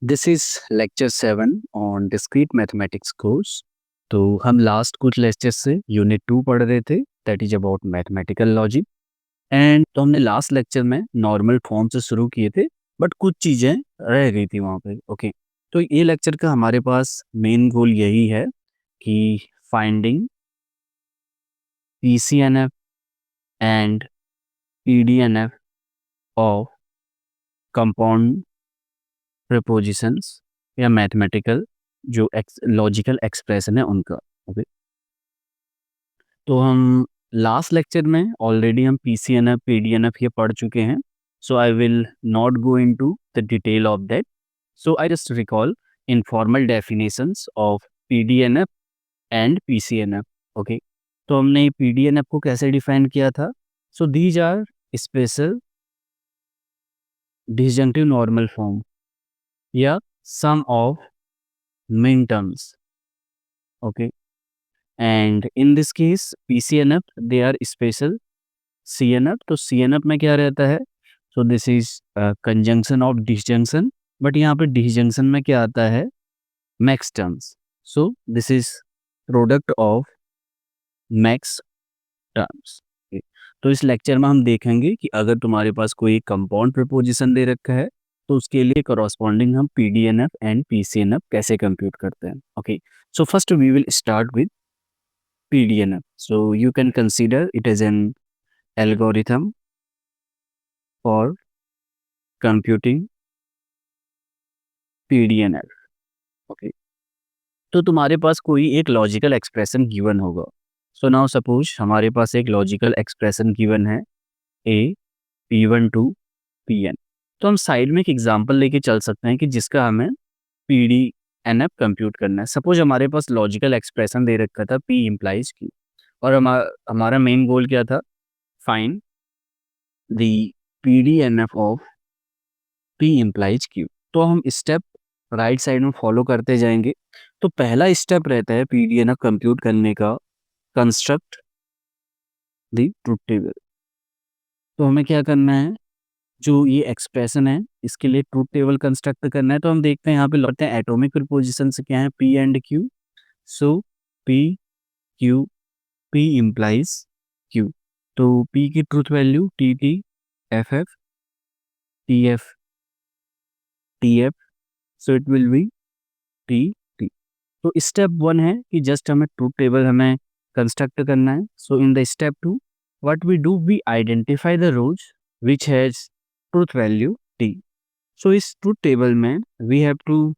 This is lecture 7 on discrete mathematics course. तो हम last कुछ लेक्चर से यूनिट 2 पढ़ रहे थे, that is about mathematical logic. And तो हमने लास्ट लेक्चर में नॉर्मल फॉर्म से शुरू किए थे, बट कुछ चीज़ें रह गई थी वहाँ पे। ओके, तो ये लेक्चर का हमारे पास मेन गोल यही है कि finding PCNF and PDNF of compound propositions या मैथमेटिकल जो लॉजिकल एक्सप्रेशन है उनका। ओके, तो हम लास्ट लेक्चर में ऑलरेडी हम पीसीएनएफ पीडीएनएफ ये पढ़ चुके हैं, so I will not go into the detail of that. So I just recall informal definitions of PDNF and PCNF. Okay, तो हमने पीडीएनएफ को कैसे डिफाइन किया था? So these are special disjunctive normal form या सम ऑफ मिन terms. Okay, and in this case PCNF they are special CNF। तो CNF में क्या रहता है? so this is conjunction of disjunction, but यहाँ पे disjunction में क्या आता है? max terms। so this is product of max terms। okay। तो इस लेक्चर में हम देखेंगे कि अगर तुम्हारे पास कोई कंपाउंड प्रपोजिशन दे रखा है तो उसके लिए करॉस्पॉन्डिंग हम पीडीएनएफ एंड पीसीएनएफ कैसे कंप्यूट करते हैं। Okay, so first we will start with PDNF। So you can consider it as an algorithm for computing PDNF। Okay, तो तुम्हारे पास कोई एक लॉजिकल एक्सप्रेशन गिवन होगा। सो नाउ सपोज हमारे पास एक लॉजिकल एक्सप्रेशन गिवन है ए P1 टू Pn। तो हम साइड में एक एग्जांपल लेके चल सकते हैं कि जिसका हमें PDNF कंप्यूट करना है। सपोज हमारे पास लॉजिकल एक्सप्रेशन दे रखा था P इम्प्लाइज Q, और हमारा मेन गोल क्या था? Find the PDNF of P implies Q। तो हम स्टेप राइट साइड में फॉलो करते जाएंगे। तो पहला स्टेप रहता है पीडीएनएफ कंप्यूट करने का, कंस्ट्रक्ट द ट्रुथ टेबल। तो हमें क्या करना है? जो ये एक्सप्रेशन है इसके लिए ट्रुथ टेबल कंस्ट्रक्ट करना है। तो हम देखते हैं यहाँ पे लौटते हैं एटॉमिक प्रीपोजिशन से क्या है? P and Q। So P Q P implies Q। तो P की truth value TT FF TF TF, so it will be TT। तो स्टेप 1 है कि जस्ट हमें ट्रूथ टेबल हमें कंस्ट्रक्ट करना है। So in the step 2 what we do, we identify the rows which has truth value t। So इस truth table में we have to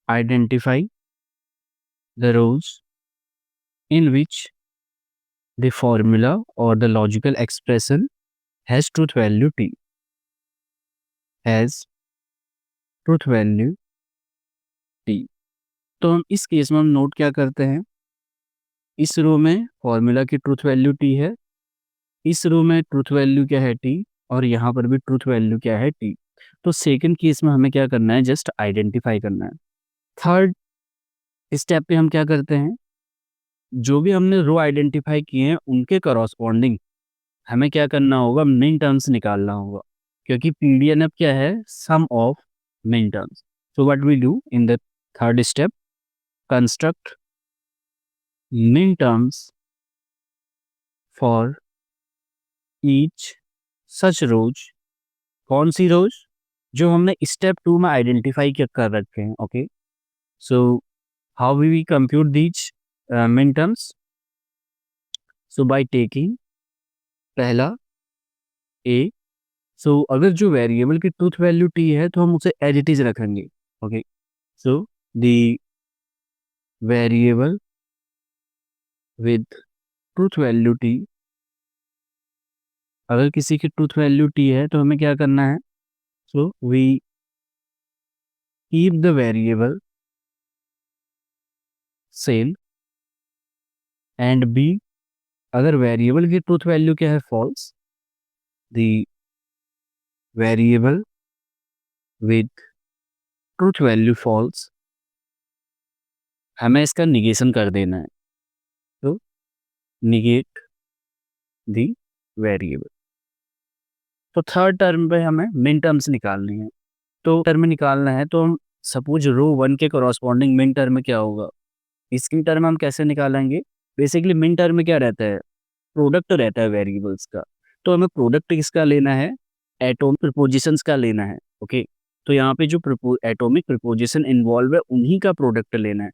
identify the rows in which the formula और the logical expression has truth value t, has truth value t। तो हम इस case में हम note क्या करते हैं? इस रो में फॉर्मूला की ट्रूथ वैल्यू t है, इस रो में ट्रूथ वैल्यू क्या है t, और यहाँ पर भी ट्रूथ वैल्यू क्या है t। तो सेकंड केस में हमें क्या करना है? जस्ट आइडेंटिफाई करना है। थर्ड स्टेप पे हम क्या करते हैं? जो भी हमने रो आइडेंटिफाई किए हैं उनके करॉस्पॉन्डिंग हमें क्या करना होगा? मिन टर्म्स निकालना होगा, क्योंकि पीडीएनएफ क्या है? सम ऑफ मिन terms. So what we do in the third step, construct min terms for each such rows. कौन सी रोज? जो हमने स्टेप 2 में आइडेंटिफाई कर रखे हैं। Okay, so how we compute these min terms? So by taking पहला ए। सो अगर जो वेरिएबल की ट्रूथ वैल्यू टी है तो हम उसे एज इट इज रखेंगे। Okay, so the variable with truth value T, अगर किसी की ट्रूथ वैल्यू टी है तो हमें क्या करना है? So we keep the variable same, and B, अगर वेरिएबल की ट्रूथ वैल्यू क्या है? False, the variable with truth value false, हमें इसका निगेशन कर देना है। तो निगेट द वेरिएबल। तो थर्ड टर्म पे हमें मिन टर्म्स निकालनी है। तो टर्म निकालना है तो हम सपोज रो 1 के करॉस्पॉन्डिंग मिन टर्म क्या होगा, इसकी टर्म हम कैसे निकालेंगे? बेसिकली मिन टर्म में क्या रहता है? प्रोडक्ट रहता है वेरिएबल्स का। तो हमें प्रोडक्ट किसका लेना है? एटॉमिक प्रीपोजिशंस का लेना है। ओके, तो यहाँ पे जो एटॉमिक प्रीपोजिशन इन्वॉल्व है उन्हीं का प्रोडक्ट लेना है।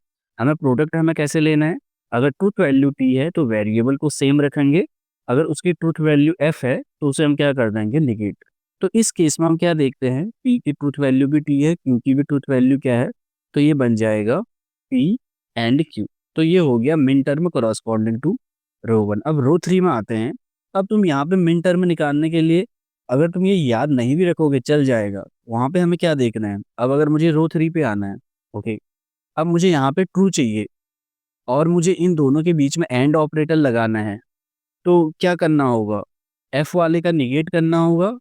हमें कैसे लेना है? अगर ट्रूथ वैल्यू टी है तो वेरिएबल को सेम रखेंगे, अगर उसकी ट्रूथ वैल्यू एफ है तो उसे हम क्या कर देंगे? निगेट। तो इस केस में हम क्या देखते हैं, पी की ट्रूथ वैल्यू भी टी है, क्यू की भी ट्रूथ वैल्यू क्या है, तो ये बन जाएगा पी एंड क्यू। तो ये हो गया मिन टर्म करॉस्पॉन्डिंग टू रो 1। अब रो 3 में आते हैं। अब तुम यहाँ पे मिन टर्म निकालने के लिए अगर तुम ये याद नहीं भी रखोगे चल जाएगा, वहाँ पे हमें क्या देखना है? अब अगर मुझे रो 3 पे आना है, ओके, अब मुझे यहाँ पे ट्रू चाहिए और मुझे इन दोनों के बीच में एंड ऑपरेटर लगाना है, तो क्या करना होगा? एफ वाले का निगेट करना होगा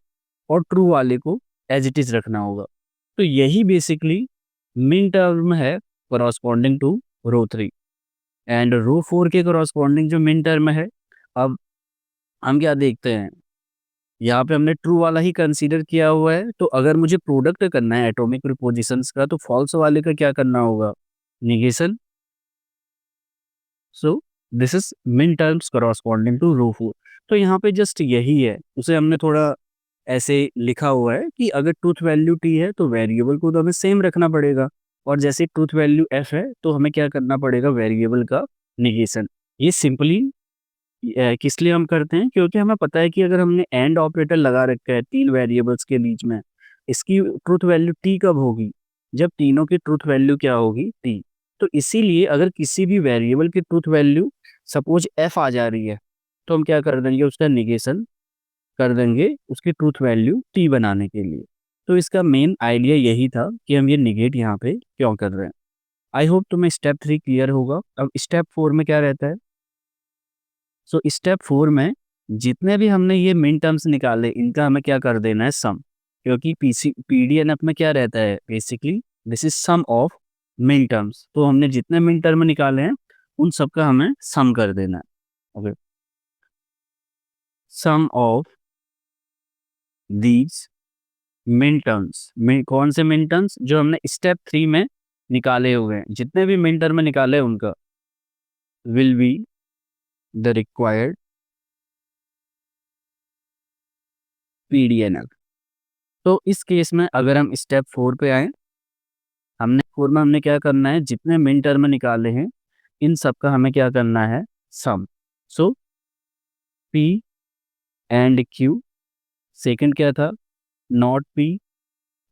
और ट्रू वाले को एज इट इज रखना होगा। तो यही बेसिकली मिन टर्म है करॉस्पॉन्डिंग टू रो 3 एंड रो 4 के करॉस्पॉन्डिंग जो मिन टर्म है। अब हम क्या देखते हैं, यहाँ पे हमने ट्रू वाला ही कंसीडर किया हुआ है, तो अगर मुझे प्रोडक्ट करना है एटॉमिक प्रीपोजिशंस का तो फॉल्स वाले का क्या करना होगा? निगेशन। सो दिस इज मिन टर्म्स करॉस्पॉन्डिंग टू रो 4। तो यहाँ पे जस्ट यही है, उसे हमने थोड़ा ऐसे लिखा हुआ है कि अगर ट्रूथ वैल्यू टी है तो वेरिएबल को तो हमें सेम रखना पड़ेगा, और जैसे ट्रूथ वैल्यू एफ है तो हमें क्या करना पड़ेगा? वेरिएबल का निगेशन। ये सिंपली किस लिए हम करते हैं? क्योंकि हमें पता है कि अगर हमने एंड ऑपरेटर लगा रखा है तीन वेरिएबल्स के बीच में, इसकी ट्रूथ वैल्यू टी कब होगी? जब तीनों की ट्रूथ वैल्यू क्या होगी? टी। तो इसीलिए अगर किसी भी वेरिएबल की ट्रूथ वैल्यू सपोज एफ आ जा रही है तो हम क्या कर देंगे? उसका निगेशन कर देंगे उसकी ट्रूथ वैल्यू टी बनाने के लिए। तो इसका मेन आइडिया यही था कि हम ये निगेट यहाँ पे क्यों कर रहे हैं। आई होप तुम्हें स्टेप 3 क्लियर होगा। अब स्टेप 4 में क्या रहता है? सो स्टेप 4 में जितने भी हमने ये मिन टर्म्स निकाले इनका हमें क्या कर देना है? सम। क्योंकि पीडीएनएफ में क्या रहता है? Basically this is sum of मिन टर्म्स। तो हमने जितने मिन टर्म निकाले हैं उन सबका हमें सम कर देना है। Okay, some of these min terms. कौन से मिन टर्म्स? जो हमने स्टेप 3 में निकाले हुए हैं, जितने भी मिन टर्म निकाले उनका विल बी द रिक्वायर्ड पीडीएनएफ। तो इस केस में अगर हम स्टेप 4 पे आए, हमने क्या करना है? जितने मिन टर्म निकाले हैं इन सब का हमें क्या करना है? सम। सो पी एंड क्यू, सेकंड क्या था? नॉट पी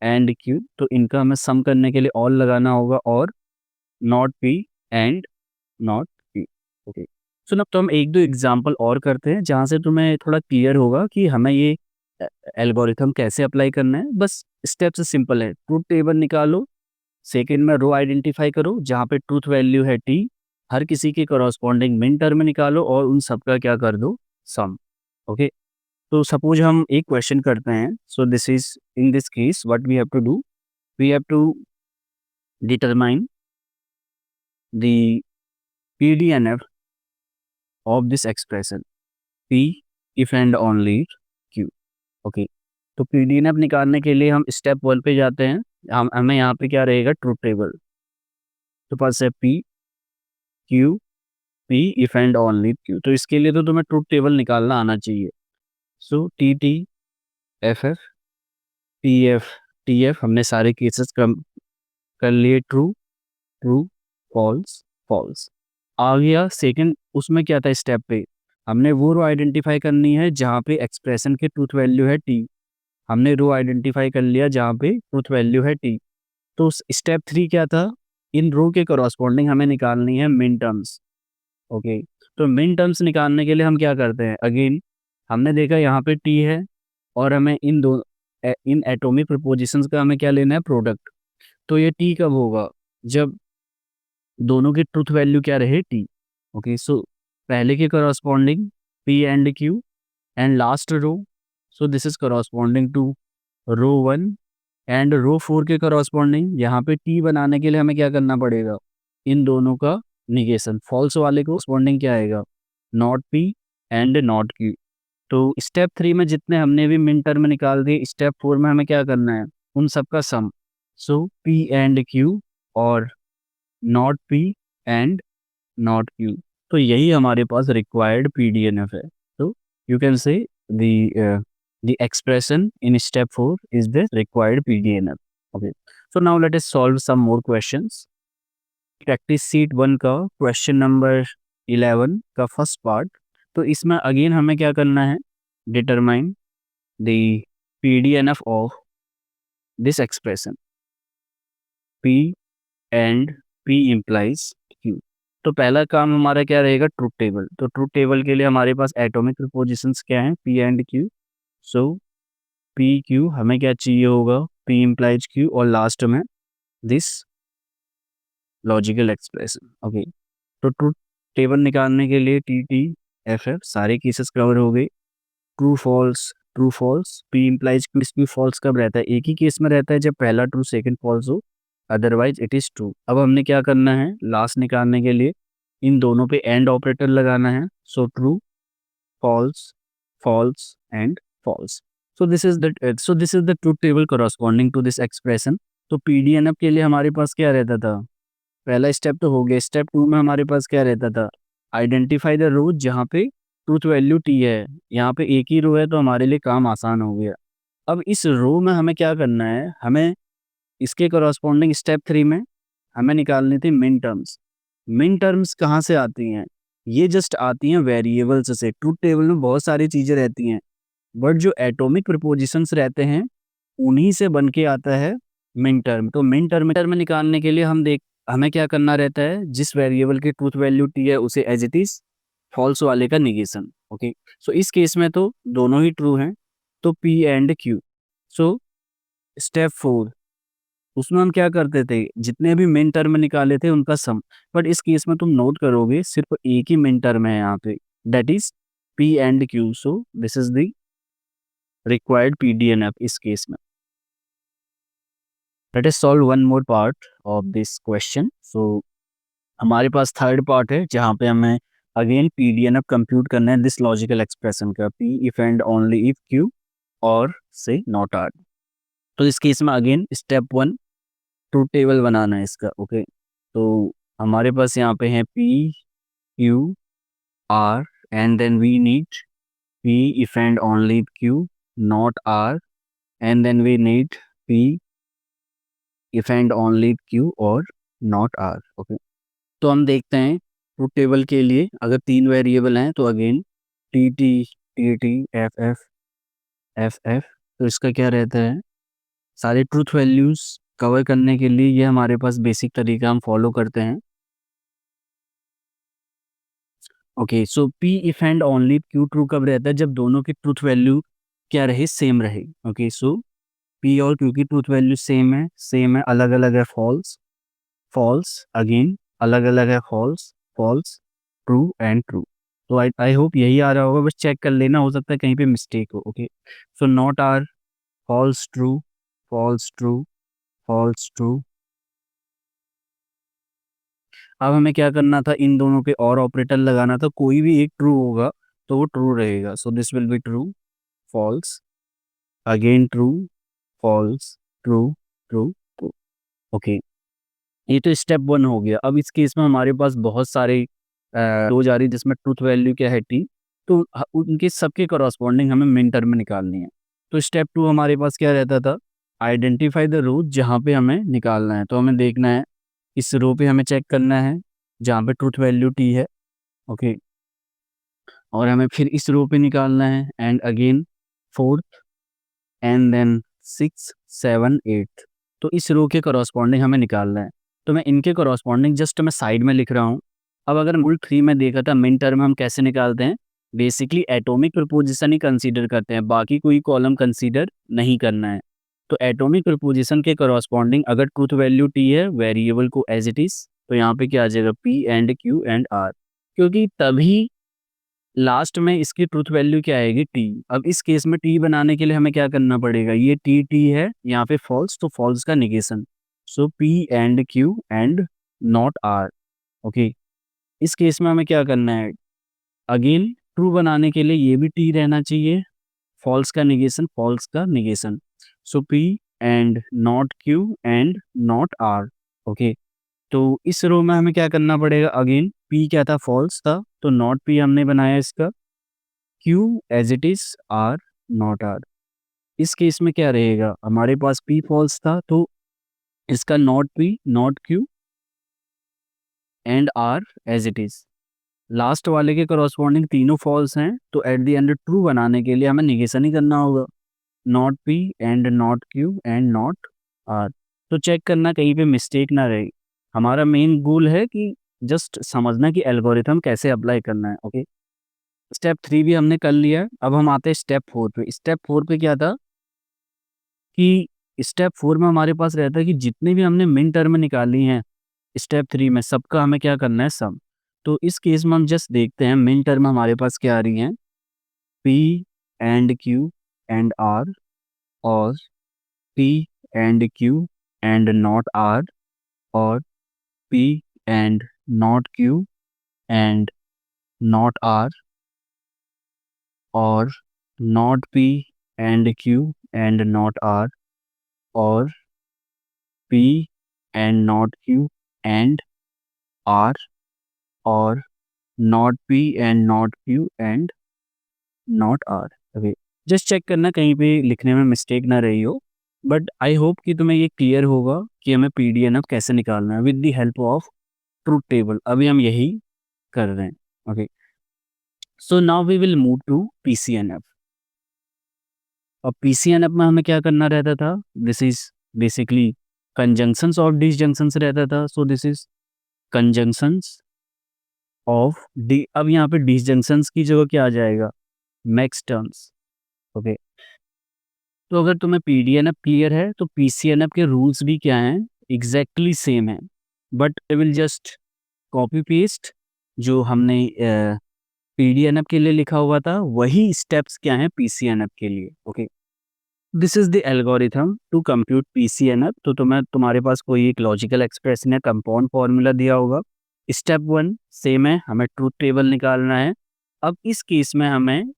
एंड क्यू, तो इनका हमें सम करने के लिए ऑल लगाना होगा, और not P and not P. Okay, so अब तो हम एक दो एग्जांपल और करते हैं जहां से तुम्हें थोड़ा क्लियर होगा कि हमें ये एल्गोरिथम कैसे अप्लाई करना है। बस स्टेप्स सिंपल है, ट्रूथ टेबल निकालो, सेकंड में रो आइडेंटिफाई करो जहाँ पे ट्रूथ वैल्यू है टी, हर किसी के करॉस्पॉन्डिंग मिन टर्म निकालो और उन सब का क्या कर दो? सम। ओके, तो सपोज हम एक क्वेश्चन करते हैं। So this is in this case what we have to do, we have to determine the PDNF of this expression P if and only Q. Okay, तो पीडीएनएफ निकालने के लिए हम स्टेप 1 पे जाते हैं। हमें यहाँ पे क्या रहेगा? Truth table. तो पास है P Q P if and only Q. तो इसके लिए तो तुम्हें ट्रूथ टेबल निकालना आना चाहिए। So T T F F P F T F, हमने सारे केसेस कर लिए। True true false false. आ गया सेकंड, उसमें क्या था? स्टेप पे हमने वो रो आइडेंटिफाई करनी है जहाँ पे एक्सप्रेशन की ट्रूथ वैल्यू है टी। हमने रो आइडेंटिफाई कर लिया जहाँ पे ट्रूथ वैल्यू है टी। तो स्टेप 3 क्या था? इन रो के करॉस्पॉन्डिंग हमें निकालनी है मिन टर्म्स। ओके, तो मिन टर्म्स निकालने के लिए हम क्या करते हैं? अगेन हमने देखा यहाँ पे टी है और हमें इन एटॉमिक प्रीपोजिशंस का हमें क्या लेना है? प्रोडक्ट। तो ये टी कब होगा? जब दोनों की ट्रूथ वैल्यू क्या रहे? टी। ओके, सो पहले के corresponding P and Q and last row, so this is corresponding to row 1 and row 4 के करॉस्पॉन्डिंग यहाँ पे टी बनाने के लिए हमें क्या करना पड़ेगा? इन दोनों का निगेशन। फॉल्स वाले को करॉस्पॉन्डिंग क्या आएगा? Not P and not Q. तो स्टेप 3 में जितने हमने भी मिन टर्म निकाल दिए, स्टेप 4 में हमें क्या करना है? उन सब का सम। सो P एंड Q और not P and not Q। तो यही हमारे पास रिक्वायर्ड PDNF है। तो you can say the expression in step 4 is the required PDNF. Okay, so now let us solve some more questions. Practice seat 1 का question number 11 का first part. तो इसमें again हमें क्या करना है, determine the PDNF of this expression P and P implies Q। तो पहला काम हमारा क्या रहेगा, ट्रूथ टेबल। तो ट्रूथ टेबल के लिए हमारे पास एटॉमिक प्रीपोजिशंस क्या हैं, P and Q। So P Q हमें क्या चाहिए होगा, P implies Q और लास्ट में दिस लॉजिकल एक्सप्रेशन। ओके, तो ट्रूथ टेबल निकालने के लिए TTFF सारे केसेस कवर हो गए। True false P implies Q, इसमें फॉल्स कब रहता है, एक ही केस में रहता है जब पहला ट्रू सेकंड फॉल्स हो, अदरवाइज इट इज ट्रू। अब हमने क्या करना है, लास्ट निकालने के लिए इन दोनों पे एंड ऑपरेटर लगाना है। So true false false and false. So this is the truth table corresponding to this expression. तो PDNF के लिए हमारे पास क्या रहता था, पहला स्टेप तो हो गया। स्टेप 2 में हमारे पास क्या रहता था, आइडेंटिफाई द रो जहाँ पे ट्रूथ वैल्यू T है। यहाँ पे एक ही रो है तो हमारे लिए काम आसान हो गया। अब इस रो में हमें क्या करना है, हमें इसके करस्पॉन्डिंग स्टेप 3 में हमें निकालनी थी मिन टर्म्स। मिन टर्म्स कहाँ से आती हैं, ये जस्ट आती हैं वेरिएबल्स से। ट्रूथ टेबल में बहुत सारी चीज़ें रहती हैं, बट जो एटॉमिक प्रीपोजिशंस रहते हैं उन्हीं से बन के आता है मिन टर्म। तो मिन टर्म निकालने के लिए हमें क्या करना रहता है, जिस वेरिएबल की ट्रूथ वैल्यू T है उसे एज इट इज, फॉल्स वाले का निगेशन। ओके, सो इस केस में तो दोनों ही ट्रू हैं, तो P and Q। So step 4 उसमें हम क्या करते थे, जितने भी मिन टर्म निकाले थे उनका सम। बट इस केस में तुम नोट करोगे सिर्फ एक ही मिन टर्म है यहाँ पे, that is P and Q। So this is the required PDNF इस केस में। Let us solve one more part of this question. So हमारे पास थर्ड पार्ट है जहाँ पे हमें अगेन PDNF कंप्यूट करना है दिस लॉजिकल एक्सप्रेशन का, P if and only if Q और से नॉट R। तो इस केस में अगेन स्टेप 1 ट्रूथ टेबल बनाना है इसका। ओके, तो हमारे पास यहाँ पे है P Q R and then we need P if and only if Q not R and then we need P if and only if Q और not R। Okay, तो हम देखते हैं ट्रूथ टेबल के लिए अगर 3 वेरिएबल हैं तो again TT TT FF FF। तो इसका क्या रहता है, सारे ट्रूथ वैल्यूज कवर करने के लिए ये हमारे पास बेसिक तरीका हम फॉलो करते हैं। Okay, so P if and only Q true कब रहता है, जब दोनों की ट्रूथ वैल्यू क्या रहे, सेम रहे। ओके, सो P और Q की ट्रूथ वैल्यू सेम है, अलग अलग है फॉल्स फॉल्स, अगेन अलग अलग है false false, true and true. तो आई होप यही आ रहा होगा, बस चेक कर लेना, हो सकता है कहीं पे मिस्टेक हो। Okay, so not R, false true false true false true. अब हमें क्या करना था, इन दोनों पे और ऑपरेटर लगाना था, कोई भी एक ट्रू होगा तो वो ट्रू रहेगा। So this will be true false again true false true true true. Okay, ये तो स्टेप 1 हो गया। अब इस केस में हमारे पास बहुत सारे हो जा रही जिसमें ट्रूथ वैल्यू क्या है T, तो उनके सबके करस्पॉन्डिंग हमें मिन टर्म निकालनी है। तो स्टेप 2 हमारे पास क्या रहता था, आइडेंटिफाई द रो जहाँ पे हमें निकालना है। तो हमें देखना है इस रो पे हमें चेक करना है जहाँ पे ट्रूथ वैल्यू T है। ओके, और हमें फिर इस रो पे निकालना है and again fourth and then 6 7 8। तो इस रो के करस्पॉन्डिंग हमें निकालना है। तो मैं इनके करस्पॉन्डिंग जस्ट मैं साइड में लिख रहा हूँ। अब अगर मूल 3 में देखा था मिन टर्म हम कैसे निकालते हैं, बेसिकली एटॉमिक प्रीपोजिशन ही कंसीडर करते हैं, बाकी कोई कॉलम कंसीडर नहीं करना है। तो एटॉमिक प्रीपोजिशन के करस्पॉन्डिंग अगर ट्रूथ वैल्यू T है, वेरिएबल को एज इट इज, तो यहाँ पे क्या आ जाएगा P and Q and R, क्योंकि तभी लास्ट में इसकी ट्रूथ वैल्यू क्या आएगी T। अब इस केस में T बनाने के लिए हमें क्या करना पड़ेगा, ये T है यहाँ पे फॉल्स, तो फॉल्स का negation. So P and Q and not R। Okay, इस केस में हमें क्या करना है, अगेन ट्रू बनाने के लिए ये भी T रहना चाहिए, फॉल्स का निगेशन फॉल्स का negation. So P and not Q and not R. Okay, तो इस रो में हमें क्या करना पड़ेगा, अगेन पी क्या था, फॉल्स था, तो नॉट पी हमने बनाया इसका, Q as it is, R not R. इस केस में क्या रहेगा, हमारे पास पी फॉल्स था तो इसका not P not Q and R as it is. Last वाले के करॉस्पॉन्डिंग तीनों फॉल्स हैं, तो एट द एंड ट्रू बनाने के लिए हमें निगेशन ही करना होगा, not P and not Q and not R. तो चेक करना कहीं पे मिस्टेक ना रहे। हमारा मेन गोल है कि जस्ट समझना कि एल्गोरिथम कैसे अप्लाई करना है। ओके, स्टेप 3 भी हमने कर लिया है। अब हम आते हैं स्टेप 4 पे। स्टेप 4 पे क्या था कि स्टेप 4 में हमारे पास रहता है कि जितने भी हमने मिन टर्म निकाली हैं स्टेप 3 में, सबका हमें क्या करना है, सम। तो इस केस में हम जस्ट देखते हैं मिन टर्म हमारे पास क्या आ रही हैं, P and Q and R, और P and Q and not R, और P and not Q and not R, और not P and Q and not R, और P and not Q and R, और not P and not Q and not R. Okay, just check करना कहीं पे लिखने में mistake ना रही हो। बट आई होप कि तुम्हें ये क्लियर होगा कि हमें पीडीएनएफ कैसे निकालना है with the help of truth table. अभी हम यही कर रहे हैं। Okay, so now we will move to PCNF. अब पीसीएनएफ में हमें क्या करना रहता था, दिस इज बेसिकली कंजंक्शंस और डिसजंक्शंस रहता था। सो this is conjunctions of D. अब यहाँ पे डिसजंक्शंस की जगह क्या आ जाएगा, मैक्स टर्म्स। ओके, तो अगर तुम्हें पीडीएनएफ क्लियर है तो पीसीएनएफ के रूल्स भी क्या हैं, एग्जैक्टली सेम है। But I will just copy paste जो हमने पीडीएनएफ के लिए लिखा हुआ था, वही स्टेप्स क्या हैं पीसीएनएफ के लिए। Okay, this is the algorithm to compute PCNF. तो तुम्हारे पास कोई एक लॉजिकल एक्सप्रेशन या कंपाउंड फॉर्मूला दिया होगा। स्टेप 1 सेम है, हमें ट्रूथ टेबल निकालना है। अब इस केस में हमें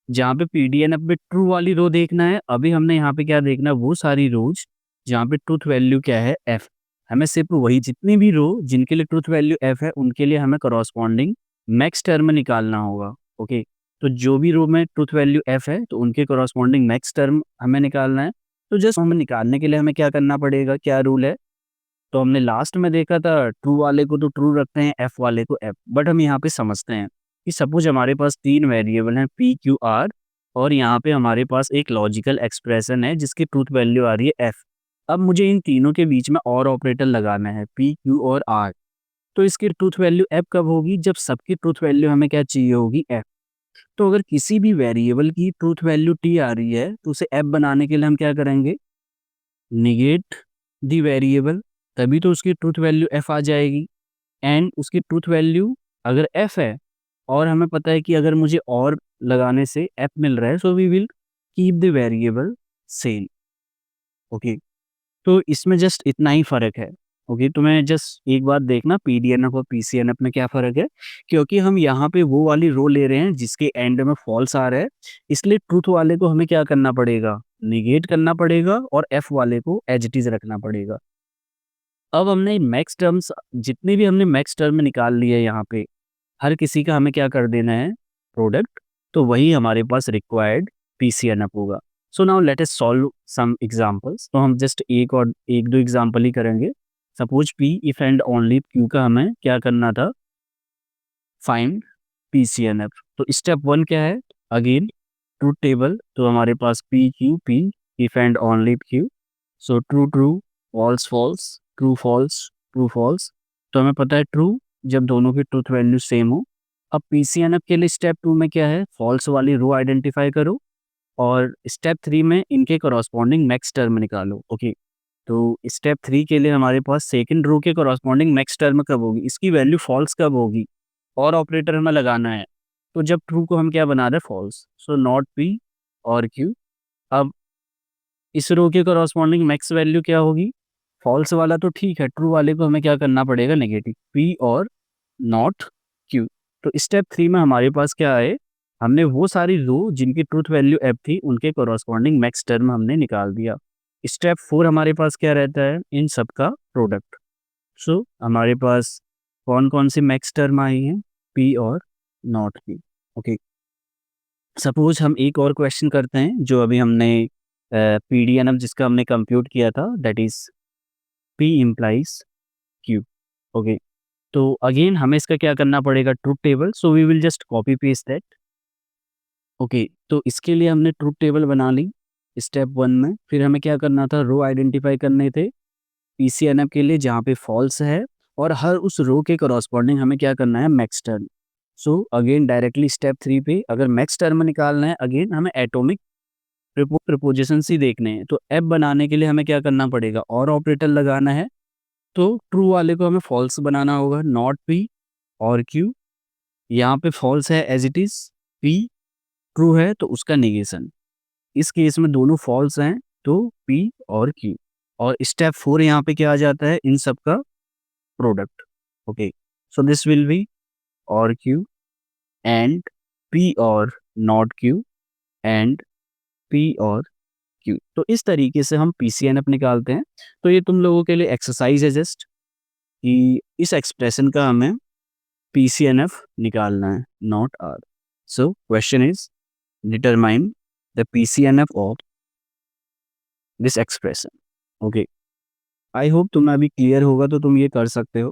जहाँ पे पीडीएनएफ में ट्रू वाली रो देखना है, अभी हमने यहाँ पे क्या देखना है, वो सारी रोज जहाँ पे ट्रूथ वैल्यू क्या है, एफ। हमें सिर्फ वही जितनी भी रो जिनके लिए ट्रूथ वैल्यू एफ है उनके लिए हमें करॉस्पॉन्डिंग मैक्स टर्म निकालना होगा। ओके, तो जो भी रो में ट्रूथ वैल्यू एफ है तो उनके करॉस्पॉन्डिंग मैक्स टर्म हमें निकालना है। तो जस्ट हमें निकालने के लिए हमें क्या करना पड़ेगा, क्या रूल है, तो हमने लास्ट में देखा था ट्रू वाले को तो ट्रू रखते हैं, एफ वाले को एफ। बट हम यहाँ पे समझते हैं कि सपोज हमारे पास 3 वेरिएबल हैं पी क्यू आर, और यहाँ पे हमारे पास एक लॉजिकल एक्सप्रेशन है जिसकी ट्रूथ वैल्यू आ रही है एफ। अब मुझे इन तीनों के बीच में और ऑपरेटर लगाना है, पी क्यू और आर। तो इसकी ट्रूथ वैल्यू एफ कब होगी, जब सबकी ट्रूथ वैल्यू हमें क्या चाहिए होगी, एफ। तो अगर किसी भी वेरिएबल की ट्रूथ वैल्यू टी आ रही है तो उसे एफ बनाने के लिए हम क्या करेंगे, निगेट दी वेरिएबल, तभी तो उसकी ट्रूथ वैल्यू एफ आ जाएगी। एंड उसकी ट्रूथ वैल्यू अगर एफ है और हमें पता है कि अगर मुझे और लगाने से एफ मिल रहा है, so we will keep the variable same. Okay, तो इसमें जस्ट इतना ही फर्क है। ओके, तो मैं जस्ट एक बात देखना पीडीएनएफ और पीसीएनएफ में क्या फर्क है, क्योंकि हम यहाँ पे वो वाली रो ले रहे हैं जिसके एंड में फॉल्स आ रहा है, इसलिए ट्रूथ वाले को हमें क्या करना पड़ेगा, निगेट करना पड़ेगा, और एफ वाले को एज इट इज रखना पड़ेगा। अब हमने मैक्स टर्म्स जितने भी हमने मैक्स टर्म निकाल लिए यहाँ पे, हर किसी का हमें क्या कर देना है, प्रोडक्ट। तो वही हमारे पास रिक्वायर्ड पीसीएनएफ होगा। So now let us solve some examples. तो हम जस्ट एक दो एग्जांपल ही करेंगे। Suppose P if and only Q का हमें क्या करना था, फाइंड पीसीएनएफ। तो स्टेप 1 क्या है, अगेन ट्रूथ टेबल। तो हमारे पास P if and only Q, so true true, false false, true false, true false. तो हमें पता है ट्रू जब दोनों की ट्रूथ वैल्यू सेम हो। अब पीसीएनएफ के लिए स्टेप 2 में क्या है, फॉल्स वाली रो आइडेंटिफाई करो, और स्टेप 3 में इनके करॉस्पॉन्डिंग मैक्स टर्म निकालो। ओके, तो स्टेप 3 के लिए हमारे पास सेकंड रो के करॉस्पॉन्डिंग मैक्स टर्म कब होगी, इसकी वैल्यू फॉल्स कब होगी, और ऑपरेटर हमें लगाना है। तो जब ट्रू को हम क्या बना रहे हैं, फॉल्स। सो नॉट पी और क्यू। अब इस रो के करॉस्पॉन्डिंग मैक्स वैल्यू क्या होगी, फॉल्स वाला तो ठीक है, ट्रू वाले को हमें क्या करना पड़ेगा, नेगेटिव, पी और नॉट क्यू। तो स्टेप 3 में हमारे पास क्या है, हमने वो सारी रो जिनकी ट्रूथ वैल्यू एफ थी उनके करॉस्पॉन्डिंग मैक्स टर्म हमने निकाल दिया। स्टेप 4 हमारे पास क्या रहता है, इन सब का प्रोडक्ट। सो हमारे पास कौन कौन सी मैक्स टर्म आई हैं, पी और नॉट पी। ओके, सपोज हम एक और क्वेश्चन करते हैं जो अभी हमने पीडीएनएफ जिसका हमने कंप्यूट किया था, that is P implies Q. Okay, तो अगेन हमें इसका क्या करना पड़ेगा, truth table. So we will just copy paste that. Okay, तो इसके लिए हमने ट्रूथ टेबल बना ली स्टेप 1 में। फिर हमें क्या करना था, रो आइडेंटिफाई करने थे पीसीएनएफ के लिए जहाँ पे फॉल्स है, और हर उस रो के करॉस्पॉन्डिंग हमें क्या करना है, max term. So again directly step 3 पे अगर मैक्स टर्म निकालना है, अगेन हमें एटॉमिक प्रीपोजिशंस ही देखने हैं। तो एफ बनाने के लिए हमें क्या करना पड़ेगा, और ऑपरेटर लगाना है। तो ट्रू वाले को हमें फॉल्स बनाना होगा, नॉट पी और क्यू। यहाँ पे फॉल्स है as it is, P true है तो उसका नेगेशन। इस केस में दोनों फॉल्स हैं तो पी और क्यू। और स्टेप 4 यहाँ पे क्या आ जाता है, इन सब का product. Okay, so this will B और क्यू एंड पी और नॉट क्यू एंड पी और क्यू। तो इस तरीके से हम पीसीएनएफ निकालते हैं। तो ये तुम लोगों के लिए एक्सरसाइज है जस्ट, कि इस एक्सप्रेशन का हमें पीसीएनएफ निकालना है, not R. So question is determine the PCNF of this expression. Okay, I hope तुम्हें अभी क्लियर होगा तो तुम ये कर सकते हो।